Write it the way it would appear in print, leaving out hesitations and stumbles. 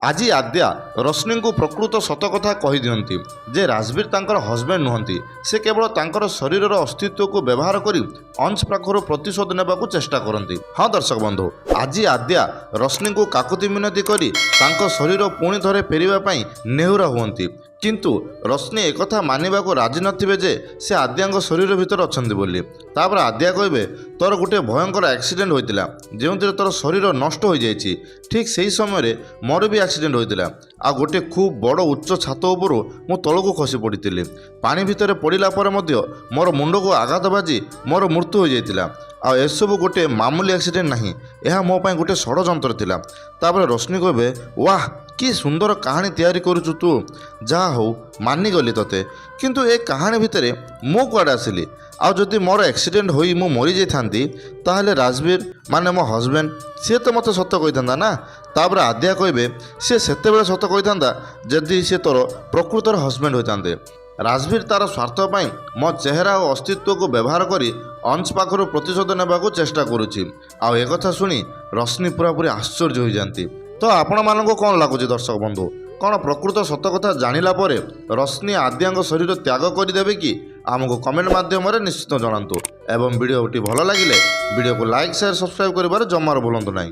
ଆଜି ଆଦ୍ୟା ରଶ୍ମିଙ୍କୁ ପ୍ରକୃତ ସତ କଥା କହିଦିଅନ୍ତି ଯେ ରାଜବୀର ତାଙ୍କର ହଜବେଣ୍ଡ ନୁହନ୍ତି। ସେ କେବଳ ତାଙ୍କର ଶରୀରର ଅସ୍ତିତ୍ୱକୁ ବ୍ୟବହାର କରି ଅଂଶ ପାଖରୁ ପ୍ରତିଶୋଧ ନେବାକୁ ଚେଷ୍ଟା କରନ୍ତି। ହଁ ଦର୍ଶକ ବନ୍ଧୁ, ଆଜି ଆଦ୍ୟା ରଶ୍ମିଙ୍କୁ କାକୁତି ମିନତି କରି ତାଙ୍କ ଶରୀର ପୁଣି ଥରେ ଫେରିବା ପାଇଁ ନେହୁରା ହୁଅନ୍ତି। କିନ୍ତୁ ରଶ୍ମି ଏକଥା ମାନିବାକୁ ରାଜି ନଥିବେ ଯେ ସେ ଆଦ୍ୟାଙ୍କ ଶରୀର ଭିତରେ ଅଛନ୍ତି ବୋଲି। ତାପରେ ଆଦ୍ୟା କହିବେ, ତୋର ଗୋଟିଏ ଭୟଙ୍କର ଆକ୍ସିଡେଣ୍ଟ ହୋଇଥିଲା ଯେଉଁଥିରେ ତୋର ଶରୀର ନଷ୍ଟ ହୋଇଯାଇଛି। ଠିକ୍ ସେହି ସମୟରେ ମୋର ବି ଆକ୍ସିଡେଣ୍ଟ ହୋଇଥିଲା। ଆଉ ଗୋଟିଏ ଖୁବ୍ ବଡ଼ ଉଚ୍ଚ ଛାତ ଉପରୁ ମୁଁ ତଳକୁ ଖସି ପଡ଼ିଥିଲି। ପାଣି ଭିତରେ ପଡ଼ିଲା ପରେ ମଧ୍ୟ ମୋର ମୁଣ୍ଡକୁ ଆଘାତ ବାଜି ମୋର ମୃତ୍ୟୁ ହୋଇଯାଇଥିଲା। ଆଉ ଏସବୁ ଗୋଟିଏ ମାମୁଲି ଆକ୍ସିଡେଣ୍ଟ ନାହିଁ, ଏହା ମୋ ପାଇଁ ଗୋଟିଏ ଷଡ଼ଯନ୍ତ୍ର ଥିଲା। ତାପରେ ରଶ୍ମି କହିବେ, ୱାହ, କି ସୁନ୍ଦର କାହାଣୀ ତିଆରି କରୁଛୁ ତୁ। ଯାହା ହଉ, ମାନିଗଲି ତୋତେ। କିନ୍ତୁ ଏ କାହାଣୀ ଭିତରେ ମୁଁ କୁଆଡ଼େ ଆସିଲି? ଆଉ ଯଦି ମୋର ଆକ୍ସିଡେଣ୍ଟ ହୋଇ ମୁଁ ମରିଯାଇଥାନ୍ତି ତାହେଲେ ରାଜବୀର ମାନେ ମୋ ହଜବେଣ୍ଡ, ସିଏ ତ ମୋତେ ସତ କହିଥାନ୍ତା ନା। ତାପରେ ଆଦ୍ୟା କହିବେ, ସିଏ ସେତେବେଳେ ସତ କହିଥାନ୍ତା ଯଦି ସିଏ ତୋର ପ୍ରକୃତର ହଜବେଣ୍ଡ ହୋଇଥାନ୍ତେ। ରାଜବୀର ତାର ସ୍ୱାର୍ଥ ପାଇଁ ମୋ ଚେହେରା ଓ ଅସ୍ତିତ୍ୱକୁ ବ୍ୟବହାର କରି ଅଂଶ ପାଖରୁ ପ୍ରତିଶୋଧ ନେବାକୁ ଚେଷ୍ଟା କରୁଛି। ଆଉ ଏକଥା ଶୁଣି ରଶ୍ମି ପୁରାପୁରି ଆଶ୍ଚର୍ଯ୍ୟ ହୋଇଯାନ୍ତି। ତ ଆପଣମାନଙ୍କୁ କ'ଣ ଲାଗୁଛି ଦର୍ଶକ ବନ୍ଧୁ? କ'ଣ ପ୍ରକୃତ ସତ କଥା ଜାଣିଲା ପରେ ରଶ୍ମି ଆଦ୍ୟାଙ୍କ ଶରୀର ତ୍ୟାଗ କରିଦେବେ କି? ଆମକୁ କମେଣ୍ଟ ମାଧ୍ୟମରେ ନିଶ୍ଚିତ ଜଣାନ୍ତୁ। ଏବଂ ଭିଡ଼ିଓଟି ଭଲ ଲାଗିଲେ ଭିଡ଼ିଓକୁ ଲାଇକ୍, ସେୟାର, ସବସ୍କ୍ରାଇବ୍ କରିବାରେ ଜମାରୁ ଭୁଲନ୍ତୁ ନାହିଁ।